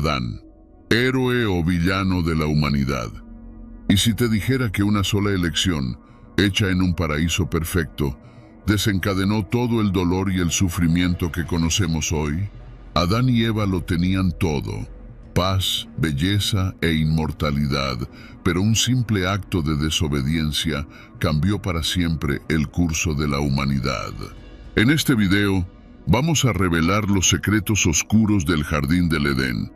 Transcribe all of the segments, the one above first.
Adán, héroe o villano de la humanidad. Y si te dijera que una sola elección, hecha en un paraíso perfecto, desencadenó todo el dolor y el sufrimiento que conocemos hoy. Adán y Eva lo tenían todo: paz, belleza e inmortalidad, pero un simple acto de desobediencia cambió para siempre el curso de la humanidad. En este video vamos a revelar los secretos oscuros del Jardín del Edén,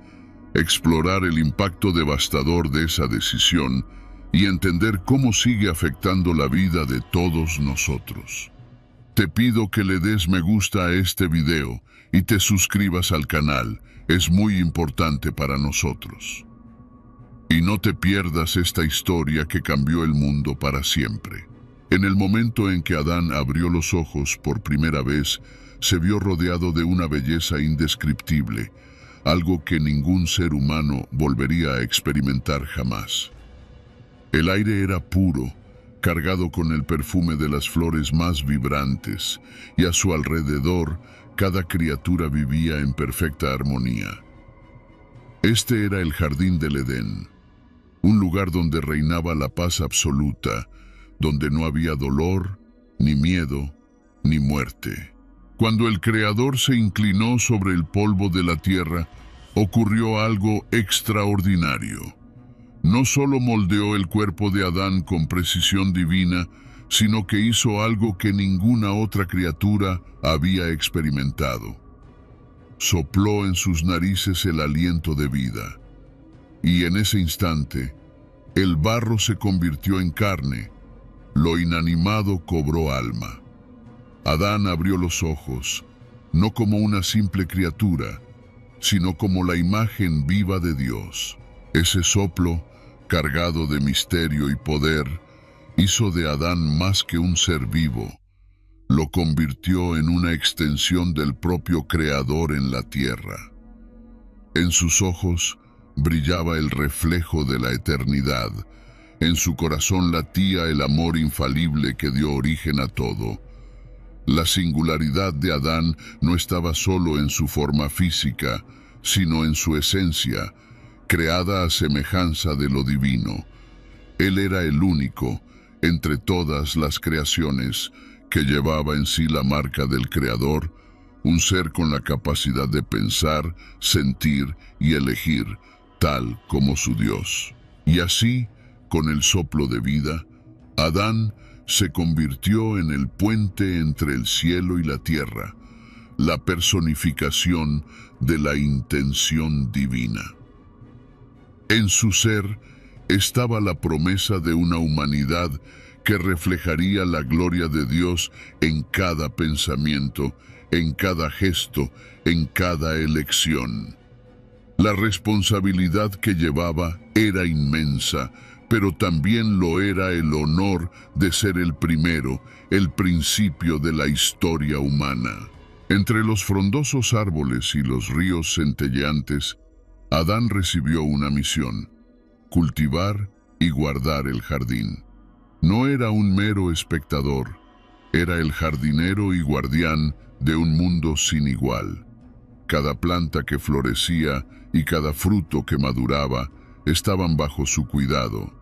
explorar el impacto devastador de esa decisión y entender cómo sigue afectando la vida de todos nosotros. Te pido que le des me gusta a este video y te suscribas al canal, es muy importante para nosotros. Y no te pierdas esta historia que cambió el mundo para siempre. En el momento en que Adán abrió los ojos por primera vez, se vio rodeado de una belleza indescriptible, algo que ningún ser humano volvería a experimentar jamás. El aire era puro, cargado con el perfume de las flores más vibrantes, y a su alrededor cada criatura vivía en perfecta armonía. Este era el Jardín del Edén, un lugar donde reinaba la paz absoluta, donde no había dolor, ni miedo, ni muerte. Cuando el Creador se inclinó sobre el polvo de la tierra, ocurrió algo extraordinario. No solo moldeó el cuerpo de Adán con precisión divina, sino que hizo algo que ninguna otra criatura había experimentado. Sopló en sus narices el aliento de vida, y en ese instante, el barro se convirtió en carne, lo inanimado cobró alma. Adán abrió los ojos, no como una simple criatura, sino como la imagen viva de Dios. Ese soplo, cargado de misterio y poder, hizo de Adán más que un ser vivo. Lo convirtió en una extensión del propio Creador en la tierra. En sus ojos brillaba el reflejo de la eternidad. En su corazón latía el amor infalible que dio origen a todo. La singularidad de Adán no estaba solo en su forma física, sino en su esencia, creada a semejanza de lo divino. Él era el único, entre todas las creaciones, que llevaba en sí la marca del Creador, un ser con la capacidad de pensar, sentir y elegir, tal como su Dios. Y así, con el soplo de vida, Adán se convirtió en el puente entre el cielo y la tierra, la personificación de la intención divina. En su ser estaba la promesa de una humanidad que reflejaría la gloria de Dios en cada pensamiento, en cada gesto, en cada elección. La responsabilidad que llevaba era inmensa, pero también lo era el honor de ser el primero, el principio de la historia humana. Entre los frondosos árboles y los ríos centelleantes, Adán recibió una misión: cultivar y guardar el jardín. No era un mero espectador, era el jardinero y guardián de un mundo sin igual. Cada planta que florecía y cada fruto que maduraba estaban bajo su cuidado.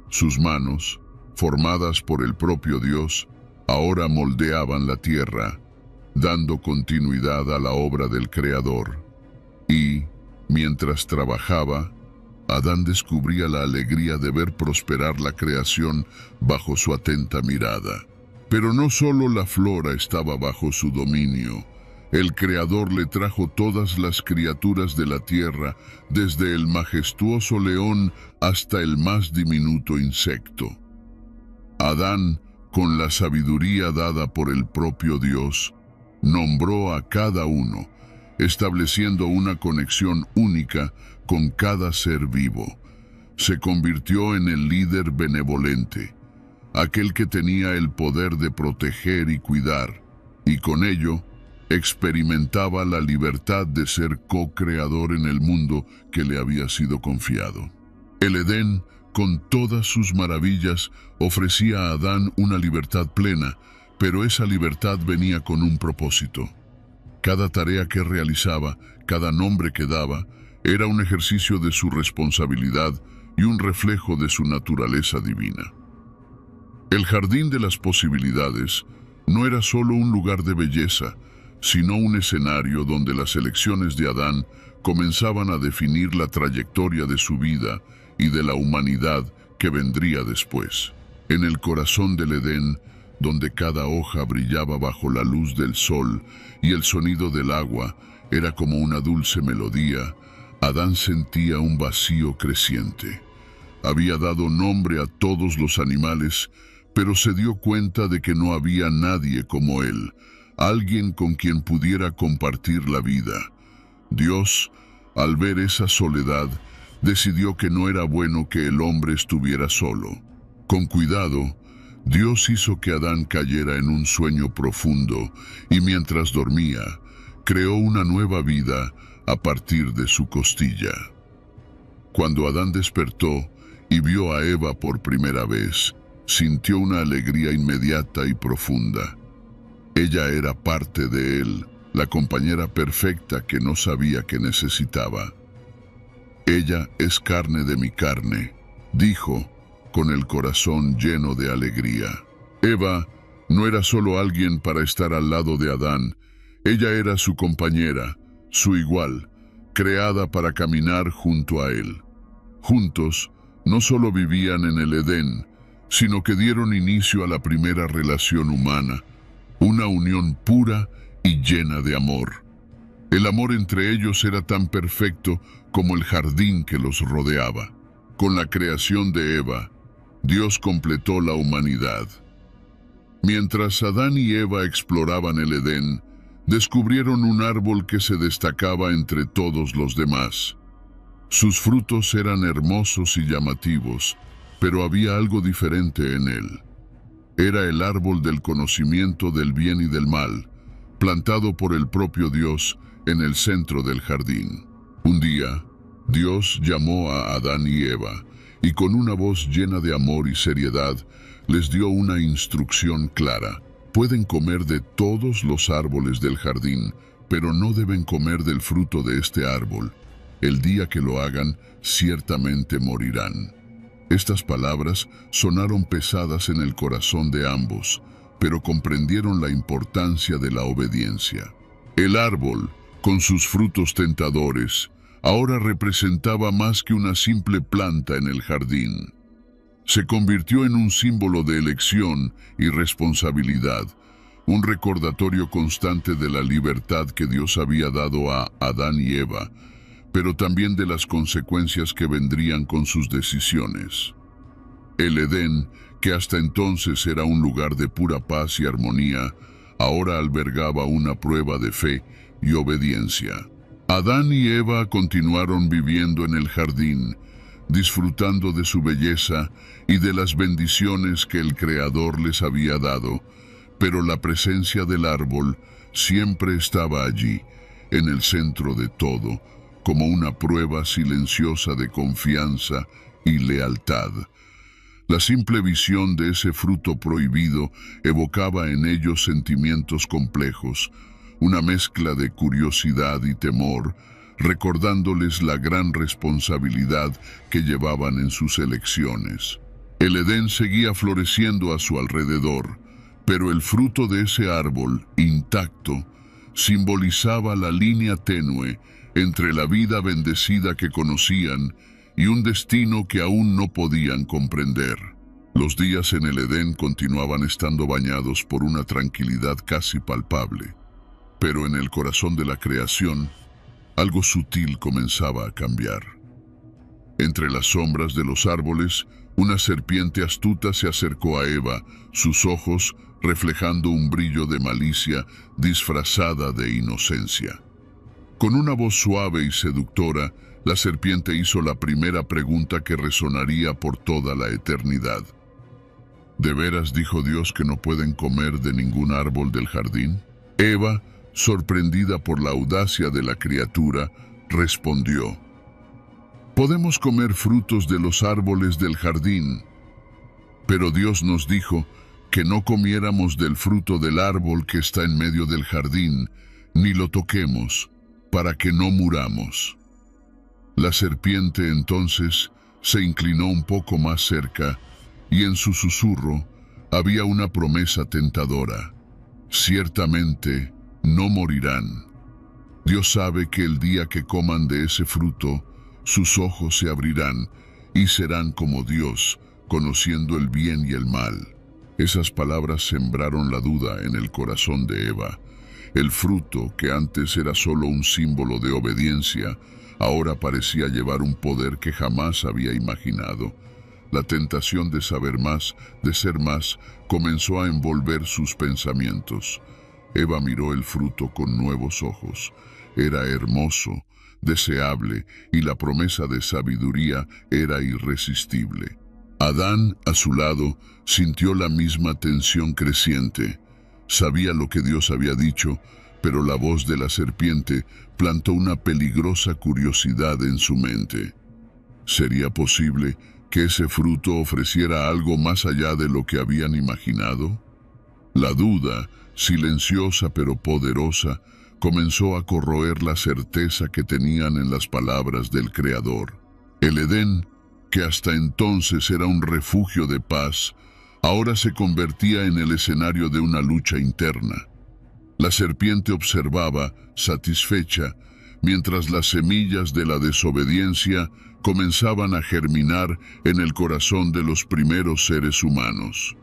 Sus manos, formadas por el propio Dios, ahora moldeaban la tierra, dando continuidad a la obra del Creador. Y, mientras trabajaba, Adán descubría la alegría de ver prosperar la creación bajo su atenta mirada. Pero no solo la flora estaba bajo su dominio. El Creador le trajo todas las criaturas de la tierra, desde el majestuoso león hasta el más diminuto insecto. Adán, con la sabiduría dada por el propio Dios, nombró a cada uno, estableciendo una conexión única con cada ser vivo. Se convirtió en el líder benevolente, aquel que tenía el poder de proteger y cuidar, y con ello experimentaba la libertad de ser co-creador en el mundo que le había sido confiado. El Edén, con todas sus maravillas, ofrecía a Adán una libertad plena, pero esa libertad venía con un propósito. Cada tarea que realizaba, cada nombre que daba, Era un ejercicio de su responsabilidad y un reflejo de su naturaleza divina. El jardín de las posibilidades no era solo un lugar de belleza, sino un escenario donde las elecciones de Adán comenzaban a definir la trayectoria de su vida y de la humanidad que vendría después. En el corazón del Edén, donde cada hoja brillaba bajo la luz del sol y el sonido del agua era como una dulce melodía, Adán sentía un vacío creciente. Había dado nombre a todos los animales, pero se dio cuenta de que no había nadie como él, alguien con quien pudiera compartir la vida. Dios, al ver esa soledad, decidió que no era bueno que el hombre estuviera solo. Con cuidado, Dios hizo que Adán cayera en un sueño profundo y mientras dormía, creó una nueva vida a partir de su costilla. Cuando Adán despertó y vio a Eva por primera vez, sintió una alegría inmediata y profunda. Ella era parte de él, la compañera perfecta que no sabía que necesitaba. Ella es carne de mi carne, dijo, con el corazón lleno de alegría. Eva no era solo alguien para estar al lado de Adán, ella era su compañera, su igual, creada para caminar junto a él. Juntos, no solo vivían en el Edén, sino que dieron inicio a la primera relación humana, una unión pura y llena de amor. El amor entre ellos era tan perfecto como el jardín que los rodeaba. Con la creación de Eva, Dios completó la humanidad. Mientras Adán y Eva exploraban el Edén, descubrieron un árbol que se destacaba entre todos los demás. Sus frutos eran hermosos y llamativos, pero había algo diferente en él. Era el árbol del conocimiento del bien y del mal, plantado por el propio Dios en el centro del jardín. Un día, Dios llamó a Adán y Eva, y con una voz llena de amor y seriedad, les dio una instrucción clara. Pueden comer de todos los árboles del jardín, pero no deben comer del fruto de este árbol. El día que lo hagan, ciertamente morirán. Estas palabras sonaron pesadas en el corazón de ambos, pero comprendieron la importancia de la obediencia. El árbol, con sus frutos tentadores, ahora representaba más que una simple planta en el jardín. Se convirtió en un símbolo de elección y responsabilidad, un recordatorio constante de la libertad que Dios había dado a Adán y Eva, pero también de las consecuencias que vendrían con sus decisiones. El Edén, que hasta entonces era un lugar de pura paz y armonía, ahora albergaba una prueba de fe y obediencia. Adán y Eva continuaron viviendo en el jardín, disfrutando de su belleza y de las bendiciones que el Creador les había dado, pero la presencia del árbol siempre estaba allí, en el centro de todo, como una prueba silenciosa de confianza y lealtad. La simple visión de ese fruto prohibido evocaba en ellos sentimientos complejos, una mezcla de curiosidad y temor, recordándoles la gran responsabilidad que llevaban en sus elecciones. El Edén seguía floreciendo a su alrededor, pero el fruto de ese árbol, intacto, simbolizaba la línea tenue entre la vida bendecida que conocían y un destino que aún no podían comprender. Los días en el Edén continuaban estando bañados por una tranquilidad casi palpable, pero en el corazón de la creación, algo sutil comenzaba a cambiar. Entre las sombras de los árboles, una serpiente astuta se acercó a Eva, sus ojos reflejando un brillo de malicia disfrazada de inocencia. Con una voz suave y seductora, la serpiente hizo la primera pregunta que resonaría por toda la eternidad. ¿De veras dijo Dios que no pueden comer de ningún árbol del jardín? Eva, sorprendida por la audacia de la criatura, respondió: podemos comer frutos de los árboles del jardín, pero Dios nos dijo que no comiéramos del fruto del árbol que está en medio del jardín, ni lo toquemos, para que no muramos. La serpiente entonces se inclinó un poco más cerca y en su susurro había una promesa tentadora. Ciertamente no morirán. Dios sabe que el día que coman de ese fruto, sus ojos se abrirán y serán como Dios, conociendo el bien y el mal. Esas palabras sembraron la duda en el corazón de Eva. El fruto, que antes era solo un símbolo de obediencia, ahora parecía llevar un poder que jamás había imaginado. La tentación de saber más, de ser más, comenzó a envolver sus pensamientos. Eva miró el fruto con nuevos ojos. Era hermoso, deseable, y la promesa de sabiduría era irresistible. Adán, a su lado, sintió la misma tensión creciente. Sabía lo que Dios había dicho, pero la voz de la serpiente plantó una peligrosa curiosidad en su mente. ¿Sería posible que ese fruto ofreciera algo más allá de lo que habían imaginado? La duda, silenciosa pero poderosa, comenzó a corroer la certeza que tenían en las palabras del Creador. El Edén, que hasta entonces era un refugio de paz, ahora se convertía en el escenario de una lucha interna. La serpiente observaba, satisfecha, mientras las semillas de la desobediencia comenzaban a germinar en el corazón de los primeros seres humanos.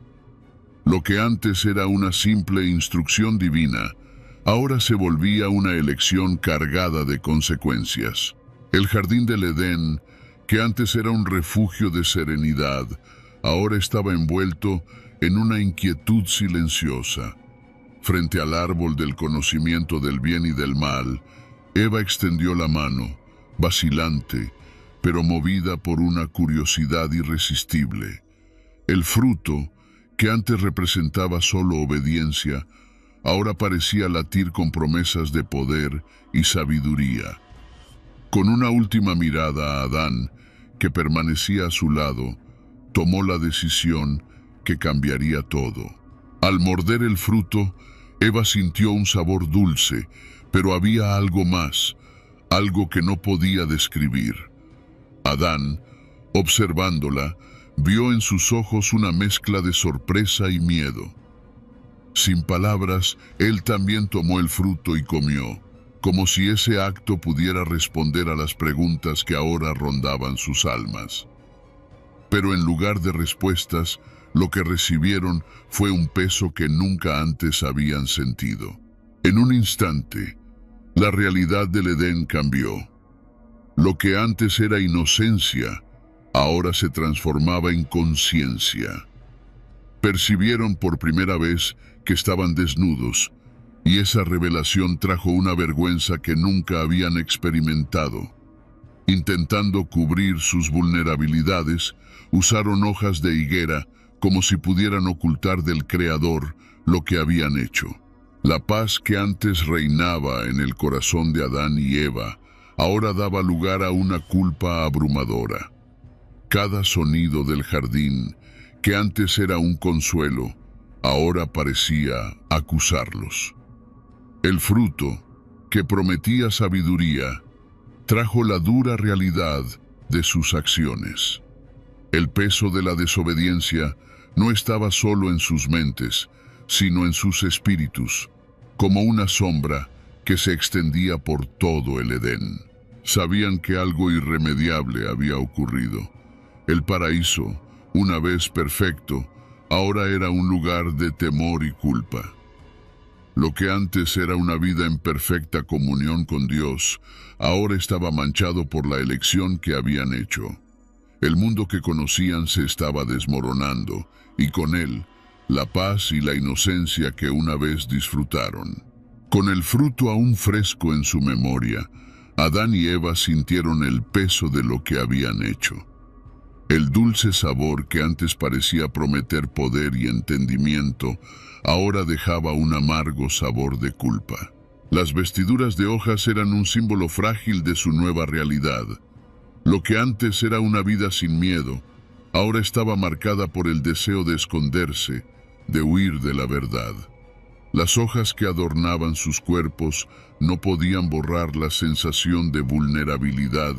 Lo que antes era una simple instrucción divina, ahora se volvía una elección cargada de consecuencias. El jardín del Edén, que antes era un refugio de serenidad, ahora estaba envuelto en una inquietud silenciosa. Frente al árbol del conocimiento del bien y del mal, Eva extendió la mano, vacilante, pero movida por una curiosidad irresistible. El fruto, que antes representaba solo obediencia, ahora parecía latir con promesas de poder y sabiduría. Con una última mirada a Adán, que permanecía a su lado, tomó la decisión que cambiaría todo. Al morder el fruto, Eva sintió un sabor dulce, pero había algo más, algo que no podía describir. Adán, observándola, vio en sus ojos una mezcla de sorpresa y miedo. Sin palabras, él también tomó el fruto y comió, como si ese acto pudiera responder a las preguntas que ahora rondaban sus almas. Pero en lugar de respuestas, lo que recibieron fue un peso que nunca antes habían sentido. En un instante, la realidad del Edén cambió. Lo que antes era inocencia, ahora se transformaba en conciencia. Percibieron por primera vez que estaban desnudos, y esa revelación trajo una vergüenza que nunca habían experimentado. Intentando cubrir sus vulnerabilidades, usaron hojas de higuera como si pudieran ocultar del Creador lo que habían hecho. La paz que antes reinaba en el corazón de Adán y Eva, ahora daba lugar a una culpa abrumadora. Cada sonido del jardín, que antes era un consuelo, ahora parecía acusarlos. El fruto, que prometía sabiduría, trajo la dura realidad de sus acciones. El peso de la desobediencia no estaba solo en sus mentes, sino en sus espíritus, como una sombra que se extendía por todo el Edén. Sabían que algo irremediable había ocurrido. El paraíso, una vez perfecto, ahora era un lugar de temor y culpa. Lo que antes era una vida en perfecta comunión con Dios, ahora estaba manchado por la elección que habían hecho. El mundo que conocían se estaba desmoronando, y con él, la paz y la inocencia que una vez disfrutaron. Con el fruto aún fresco en su memoria, Adán y Eva sintieron el peso de lo que habían hecho. El dulce sabor que antes parecía prometer poder y entendimiento, ahora dejaba un amargo sabor de culpa. Las vestiduras de hojas eran un símbolo frágil de su nueva realidad. Lo que antes era una vida sin miedo, ahora estaba marcada por el deseo de esconderse, de huir de la verdad. Las hojas que adornaban sus cuerpos no podían borrar la sensación de vulnerabilidad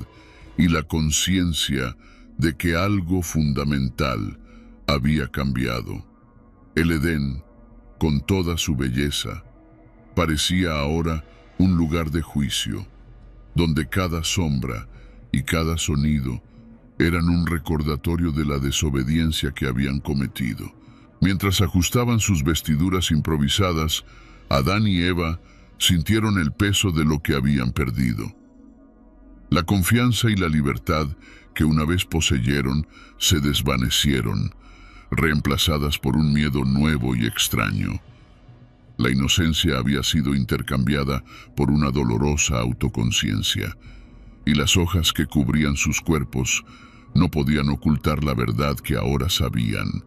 y la conciencia de que algo fundamental había cambiado. El Edén, con toda su belleza, parecía ahora un lugar de juicio, donde cada sombra y cada sonido eran un recordatorio de la desobediencia que habían cometido. Mientras ajustaban sus vestiduras improvisadas, Adán y Eva sintieron el peso de lo que habían perdido. La confianza y la libertad que una vez poseyeron se desvanecieron, reemplazadas por un miedo nuevo y extraño. La inocencia había sido intercambiada por una dolorosa autoconciencia, y las hojas que cubrían sus cuerpos no podían ocultar la verdad que ahora sabían.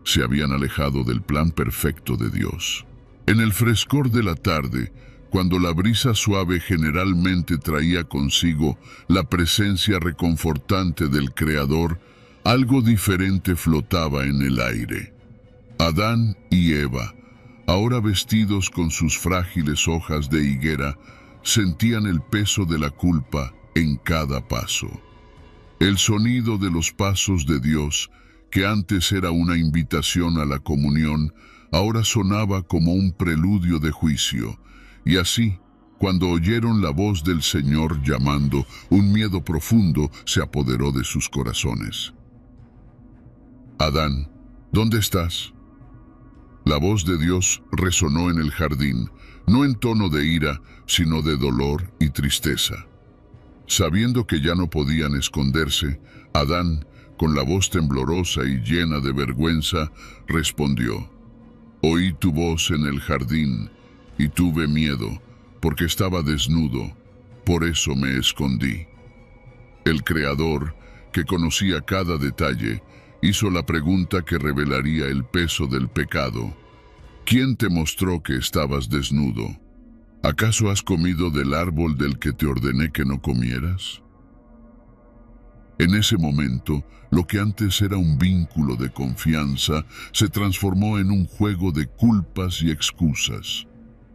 Se habían alejado del plan perfecto de Dios. En el frescor de la tarde, cuando la brisa suave generalmente traía consigo la presencia reconfortante del Creador, algo diferente flotaba en el aire. Adán y Eva, ahora vestidos con sus frágiles hojas de higuera, sentían el peso de la culpa en cada paso. El sonido de los pasos de Dios, que antes era una invitación a la comunión, ahora sonaba como un preludio de juicio. Y así, cuando oyeron la voz del Señor llamando, un miedo profundo se apoderó de sus corazones. Adán, ¿dónde estás? La voz de Dios resonó en el jardín, no en tono de ira, sino de dolor y tristeza. Sabiendo que ya no podían esconderse, Adán, con la voz temblorosa y llena de vergüenza, respondió: «Oí tu voz en el jardín y tuve miedo, porque estaba desnudo, por eso me escondí». El Creador, que conocía cada detalle, hizo la pregunta que revelaría el peso del pecado. ¿Quién te mostró que estabas desnudo? ¿Acaso has comido del árbol del que te ordené que no comieras? En ese momento, lo que antes era un vínculo de confianza se transformó en un juego de culpas y excusas.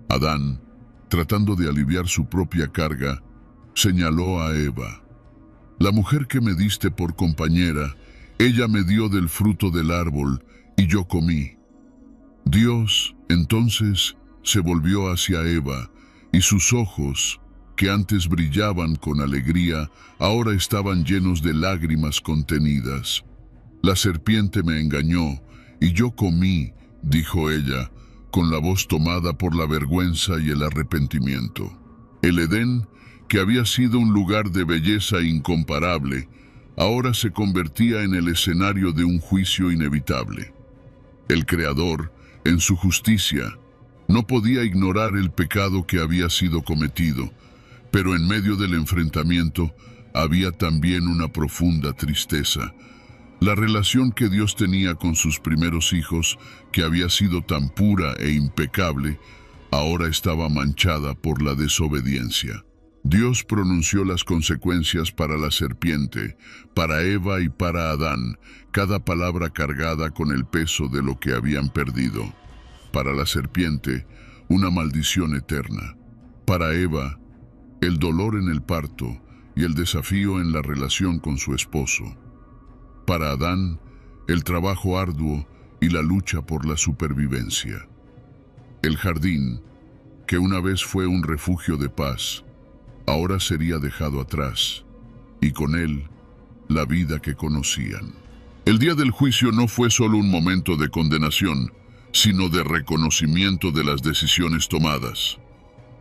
Adán, tratando de aliviar su propia carga, señaló a Eva: «La mujer que me diste por compañera, ella me dio del fruto del árbol y yo comí». Dios, entonces, se volvió hacia Eva, y sus ojos, que antes brillaban con alegría, ahora estaban llenos de lágrimas contenidas. «La serpiente me engañó, y yo comí», dijo ella, con la voz tomada por la vergüenza y el arrepentimiento. El Edén, que había sido un lugar de belleza incomparable, ahora se convertía en el escenario de un juicio inevitable. El Creador, en su justicia, no podía ignorar el pecado que había sido cometido, pero en medio del enfrentamiento había también una profunda tristeza. La relación que Dios tenía con sus primeros hijos, que había sido tan pura e impecable, ahora estaba manchada por la desobediencia. Dios pronunció las consecuencias para la serpiente, para Eva y para Adán, cada palabra cargada con el peso de lo que habían perdido. Para la serpiente, una maldición eterna. Para Eva, el dolor en el parto y el desafío en la relación con su esposo. Para Adán, el trabajo arduo y la lucha por la supervivencia. El jardín, que una vez fue un refugio de paz, ahora sería dejado atrás, y con él, la vida que conocían. El día del juicio no fue solo un momento de condenación, sino de reconocimiento de las decisiones tomadas.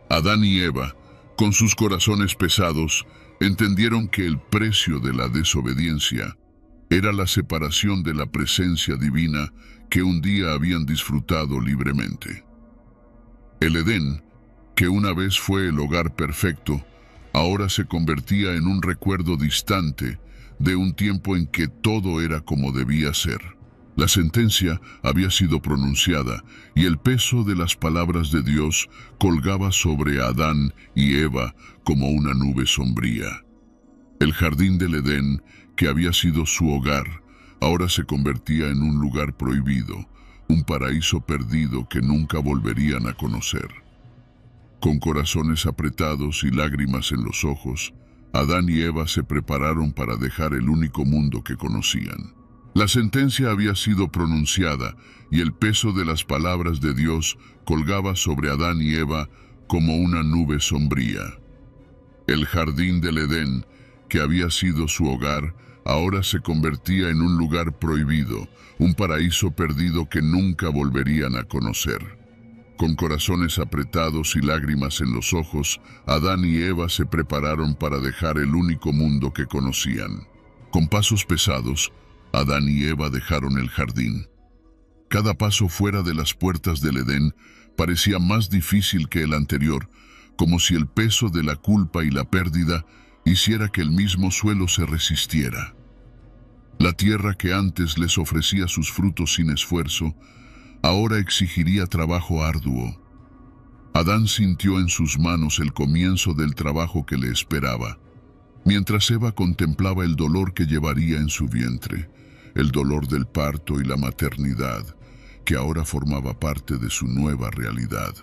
Adán y Eva, con sus corazones pesados, entendieron que el precio de la desobediencia era la separación de la presencia divina que un día habían disfrutado libremente. El Edén, que una vez fue el hogar perfecto, ahora se convertía en un recuerdo distante de un tiempo en que todo era como debía ser. La sentencia había sido pronunciada y el peso de las palabras de Dios colgaba sobre Adán y Eva como una nube sombría. El jardín del Edén, que había sido su hogar, ahora se convertía en un lugar prohibido, un paraíso perdido que nunca volverían a conocer. Con corazones apretados y lágrimas en los ojos, Adán y Eva se prepararon para dejar el único mundo que conocían. La sentencia había sido pronunciada y el peso de las palabras de Dios colgaba sobre Adán y Eva como una nube sombría. El jardín del Edén, que había sido su hogar, ahora se convertía en un lugar prohibido, un paraíso perdido que nunca volverían a conocer. Con corazones apretados y lágrimas en los ojos, Adán y Eva se prepararon para dejar el único mundo que conocían. Con pasos pesados, Adán y Eva dejaron el jardín. Cada paso fuera de las puertas del Edén parecía más difícil que el anterior, como si el peso de la culpa y la pérdida hiciera que el mismo suelo se resistiera. La tierra que antes les ofrecía sus frutos sin esfuerzo, ahora exigiría trabajo arduo. Adán sintió en sus manos el comienzo del trabajo que le esperaba, mientras Eva contemplaba el dolor que llevaría en su vientre, el dolor del parto y la maternidad, que ahora formaba parte de su nueva realidad.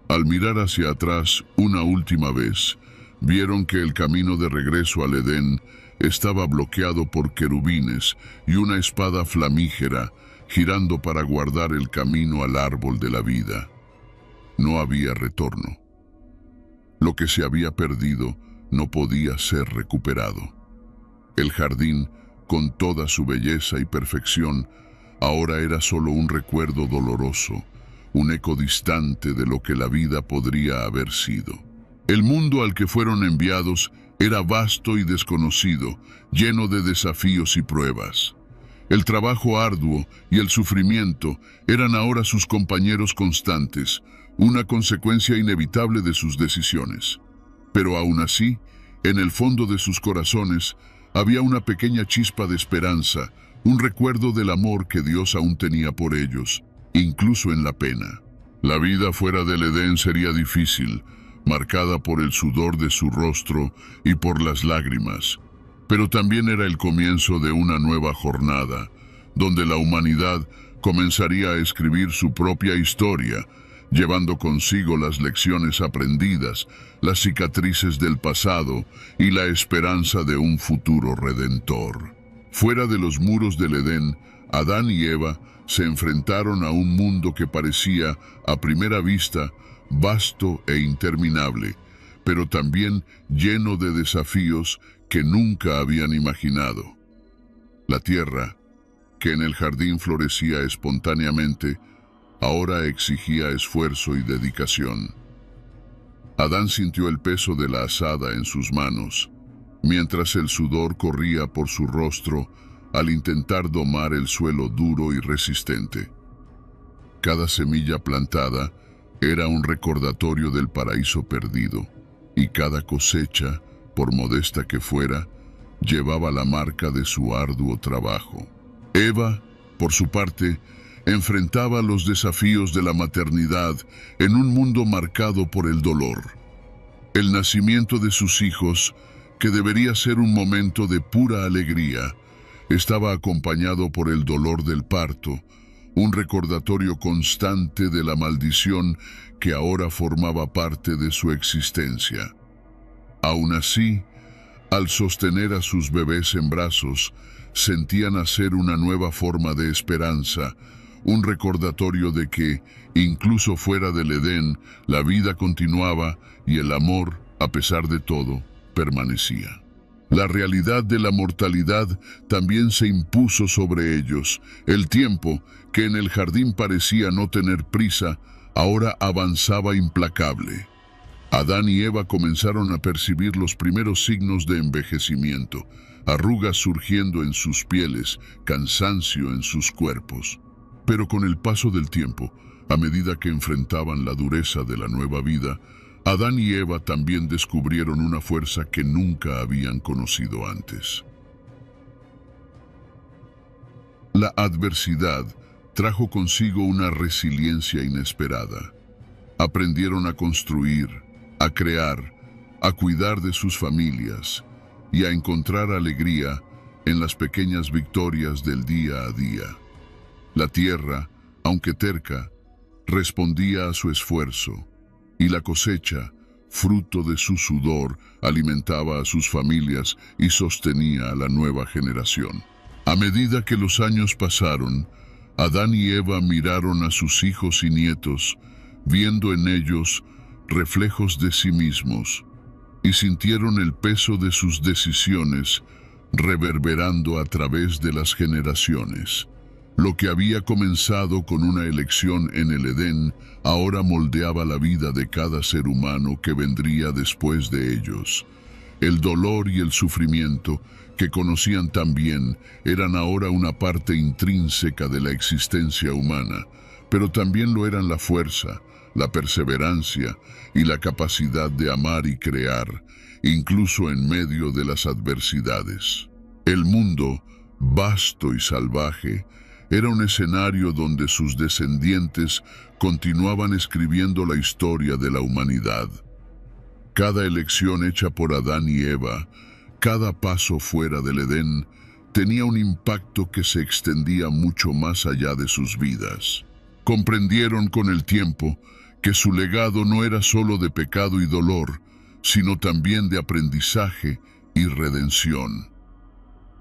Al mirar hacia atrás una última vez, vieron que el camino de regreso al Edén estaba bloqueado por querubines y una espada flamígera girando para guardar el camino al árbol de la vida. No había retorno. Lo que se había perdido no podía ser recuperado. El jardín, con toda su belleza y perfección, ahora era solo un recuerdo doloroso, un eco distante de lo que la vida podría haber sido. El mundo al que fueron enviados era vasto y desconocido, lleno de desafíos y pruebas. El trabajo arduo y el sufrimiento eran ahora sus compañeros constantes, una consecuencia inevitable de sus decisiones. Pero aún así, en el fondo de sus corazones, había una pequeña chispa de esperanza, un recuerdo del amor que Dios aún tenía por ellos, incluso en la pena. La vida fuera del Edén sería difícil, marcada por el sudor de su rostro y por las lágrimas, pero también era el comienzo de una nueva jornada, donde la humanidad comenzaría a escribir su propia historia, llevando consigo las lecciones aprendidas, las cicatrices del pasado y la esperanza de un futuro redentor. Fuera de los muros del Edén, Adán y Eva se enfrentaron a un mundo que parecía, a primera vista, vasto e interminable, pero también lleno de desafíos que nunca habían imaginado. La tierra, que en el jardín florecía espontáneamente, ahora exigía esfuerzo y dedicación. Adán sintió el peso de la azada en sus manos, mientras el sudor corría por su rostro al intentar domar el suelo duro y resistente. Cada semilla plantada era un recordatorio del paraíso perdido, y cada cosecha, por modesta que fuera, llevaba la marca de su arduo trabajo. Eva, por su parte, enfrentaba los desafíos de la maternidad en un mundo marcado por el dolor. El nacimiento de sus hijos, que debería ser un momento de pura alegría, estaba acompañado por el dolor del parto, un recordatorio constante de la maldición que ahora formaba parte de su existencia. Aún así, al sostener a sus bebés en brazos, sentían nacer una nueva forma de esperanza, un recordatorio de que, incluso fuera del Edén, la vida continuaba y el amor, a pesar de todo, permanecía. La realidad de la mortalidad también se impuso sobre ellos. El tiempo, que en el jardín parecía no tener prisa, ahora avanzaba implacable. Adán y Eva comenzaron a percibir los primeros signos de envejecimiento, arrugas surgiendo en sus pieles, cansancio en sus cuerpos. Pero con el paso del tiempo, a medida que enfrentaban la dureza de la nueva vida, Adán y Eva también descubrieron una fuerza que nunca habían conocido antes. La adversidad trajo consigo una resiliencia inesperada. Aprendieron a construir, a crear, a cuidar de sus familias y a encontrar alegría en las pequeñas victorias del día a día. La tierra, aunque terca, respondía a su esfuerzo, y la cosecha, fruto de su sudor, alimentaba a sus familias y sostenía a la nueva generación. A medida que los años pasaron, Adán y Eva miraron a sus hijos y nietos, viendo en ellos reflejos de sí mismos, y sintieron el peso de sus decisiones reverberando a través de las generaciones. Lo que había comenzado con una elección en el Edén, ahora moldeaba la vida de cada ser humano que vendría después de ellos. El dolor y el sufrimiento, que conocían tan bien, eran ahora una parte intrínseca de la existencia humana, pero también lo eran la fuerza, la perseverancia y la capacidad de amar y crear, incluso en medio de las adversidades. El mundo, vasto y salvaje, era un escenario donde sus descendientes continuaban escribiendo la historia de la humanidad. Cada elección hecha por Adán y Eva, cada paso fuera del Edén, tenía un impacto que se extendía mucho más allá de sus vidas. Comprendieron con el tiempo que su legado no era solo de pecado y dolor, sino también de aprendizaje y redención.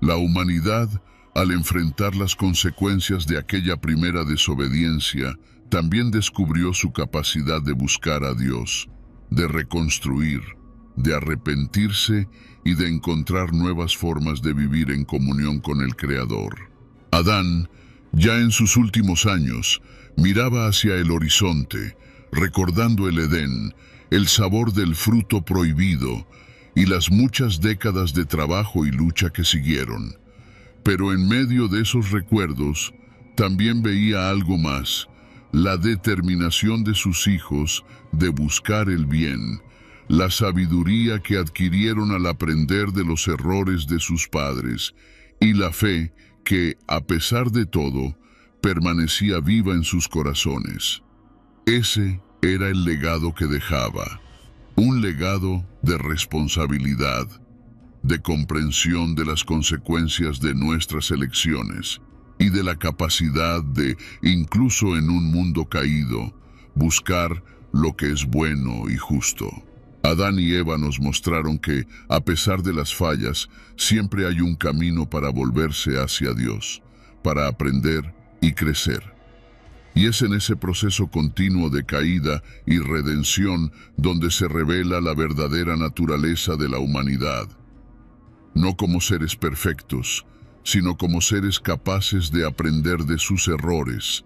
La humanidad, al enfrentar las consecuencias de aquella primera desobediencia, también descubrió su capacidad de buscar a Dios, de reconstruir, de arrepentirse y de encontrar nuevas formas de vivir en comunión con el Creador. Adán, ya en sus últimos años, miraba hacia el horizonte, recordando el Edén, el sabor del fruto prohibido y las muchas décadas de trabajo y lucha que siguieron. Pero en medio de esos recuerdos, también veía algo más, la determinación de sus hijos de buscar el bien, la sabiduría que adquirieron al aprender de los errores de sus padres, y la fe que, a pesar de todo, permanecía viva en sus corazones. Ese era el legado que dejaba, un legado de responsabilidad, de comprensión de las consecuencias de nuestras elecciones y de la capacidad de, incluso en un mundo caído, buscar lo que es bueno y justo. Adán y Eva nos mostraron que, a pesar de las fallas, siempre hay un camino para volverse hacia Dios, para aprender y crecer. Y es en ese proceso continuo de caída y redención donde se revela la verdadera naturaleza de la humanidad. No como seres perfectos, sino como seres capaces de aprender de sus errores,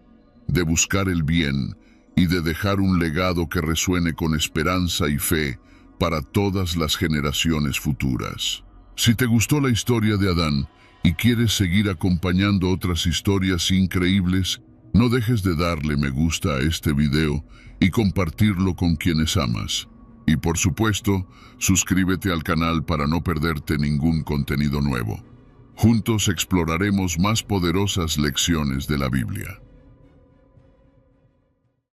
de buscar el bien y de dejar un legado que resuene con esperanza y fe para todas las generaciones futuras. Si te gustó la historia de Adán y quieres seguir acompañando otras historias increíbles, no dejes de darle me gusta a este video y compartirlo con quienes amas. Y por supuesto, suscríbete al canal para no perderte ningún contenido nuevo. Juntos exploraremos más poderosas lecciones de la Biblia.